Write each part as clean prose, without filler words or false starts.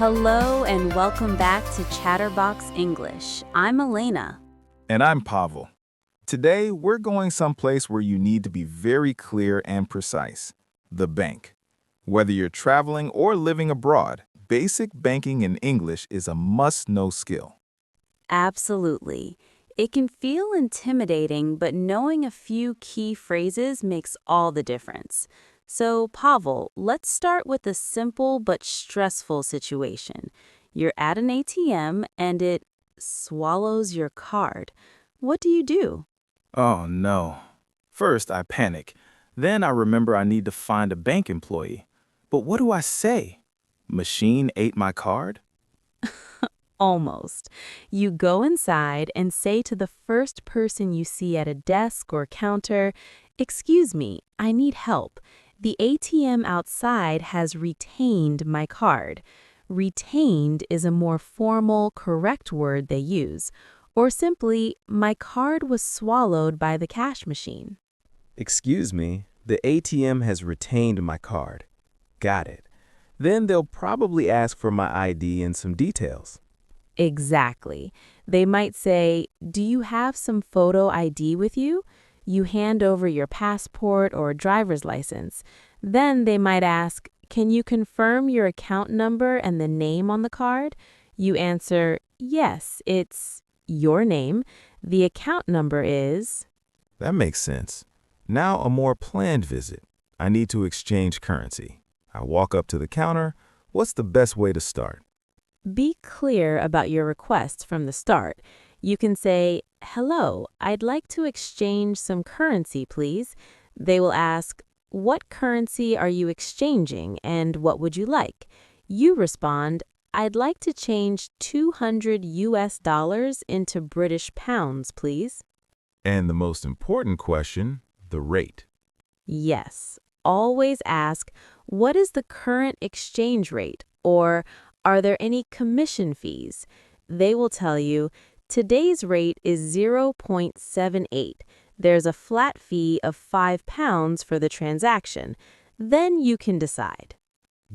Hello and welcome back to Chatterbox English. I'm Elena. And I'm Pavel. Today, we're going someplace where you need to be very clear and precise: the bank. Whether you're traveling or living abroad, basic banking in English is a must-know skill. Absolutely. It can feel intimidating, but knowing a few key phrases makes all the difference. So, Pavel, let's start with a simple but stressful situation. You're at an ATM and it swallows your card. What do you do? Oh no. First, I panic. Then I remember I need to find a bank employee. But what do I say? Machine ate my card? Almost. You go inside and say to the first person you see at a desk or counter, "Excuse me, I need help. The ATM outside has retained my card." Retained is a more formal, correct word they use. Or simply, "My card was swallowed by the cash machine." Excuse me, the ATM has retained my card. Got it. Then they'll probably ask for my ID and some details. Exactly. They might say, "Do you have some photo ID with you?" You hand over your passport or driver's license. Then they might ask, "Can you confirm your account number and the name on the card?" You answer, "Yes, it's your name. The account number is..." That makes sense. Now a more planned visit. I need to exchange currency. I walk up to the counter. What's the best way to start? Be clear about your request from the start. You can say, "Hello, I'd like to exchange some currency, please." They will ask, "What currency are you exchanging and what would you like?" You respond, "I'd like to change 200 US dollars into British pounds, please." And the most important question, the rate. Yes, always ask, "What is the current exchange rate?" or "Are there any commission fees?" They will tell you, "Today's rate is 0.78. There's a flat fee of £5 for the transaction." Then you can decide.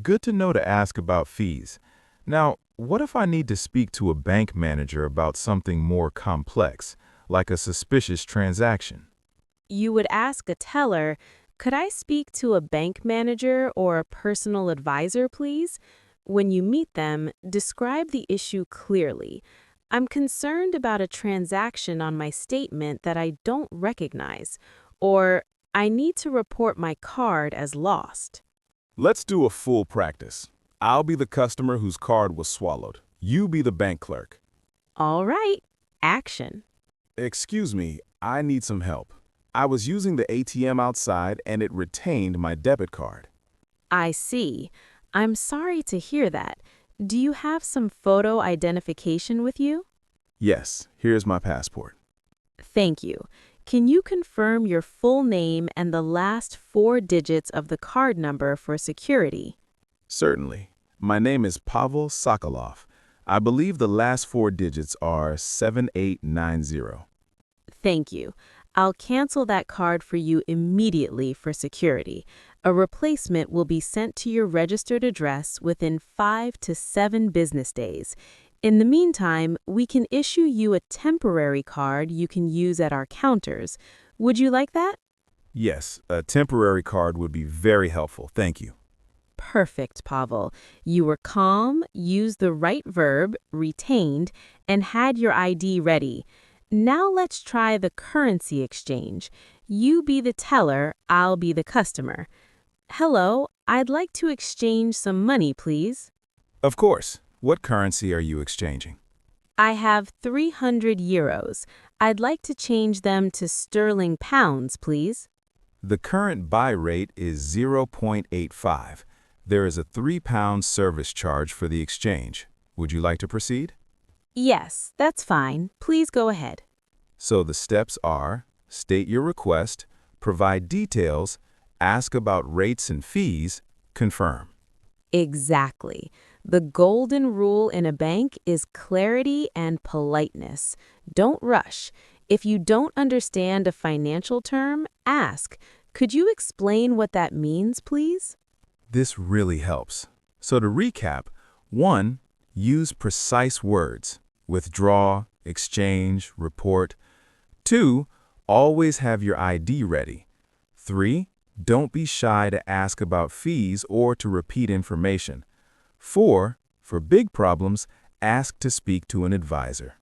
Good to know to ask about fees. Now, what if I need to speak to a bank manager about something more complex, like a suspicious transaction? You would ask a teller, "Could I speak to a bank manager or a personal advisor, please?" When you meet them, describe the issue clearly. "I'm concerned about a transaction on my statement that I don't recognize," or "I need to report my card as lost." Let's do a full practice. I'll be the customer whose card was swallowed. You be the bank clerk. All right, action. Excuse me, I need some help. I was using the ATM outside and it retained my debit card. I see. I'm sorry to hear that. Do you have some photo identification with you? Yes, here's my passport. Thank you. Can you confirm your full name and the last four digits of the card number for security? Certainly. My name is Pavel Sokolov. I believe the last four digits are 7890. Thank you. I'll cancel that card for you immediately for security. A replacement will be sent to your registered address within 5 to 7 business days. In the meantime, we can issue you a temporary card you can use at our counters. Would you like that? Yes, a temporary card would be very helpful. Thank you. Perfect, Pavel. You were calm, used the right verb, retained, and had your ID ready. Now let's try the currency exchange. You be the teller, I'll be the customer. "Hello, I'd like to exchange some money, please." Of course. What currency are you exchanging? "I have 300 euros. I'd like to change them to sterling pounds, please." The current buy rate is 0.85. There is a £3 service charge for the exchange. Would you like to proceed? "Yes, that's fine. Please go ahead." So the steps are: state your request, provide details, ask about rates and fees, confirm. Exactly. The golden rule in a bank is clarity and politeness. Don't rush. If you don't understand a financial term, ask, "Could you explain what that means, please?" This really helps. So to recap, 1. Use precise words. Withdraw, exchange, report. 2. Always have your ID ready. 3. Don't be shy to ask about fees or to repeat information. 4. For big problems, ask to speak to an advisor.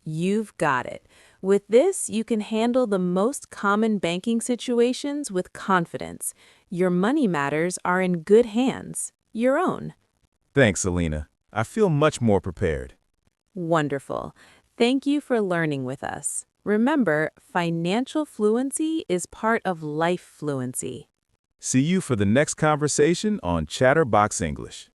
You've got it. With this, you can handle the most common banking situations with confidence. Your money matters are in good hands, your own. Thanks, Elena. I feel much more prepared. Wonderful. Thank you for learning with us. Remember, financial fluency is part of life fluency. See you for the next conversation on Chatterbox English.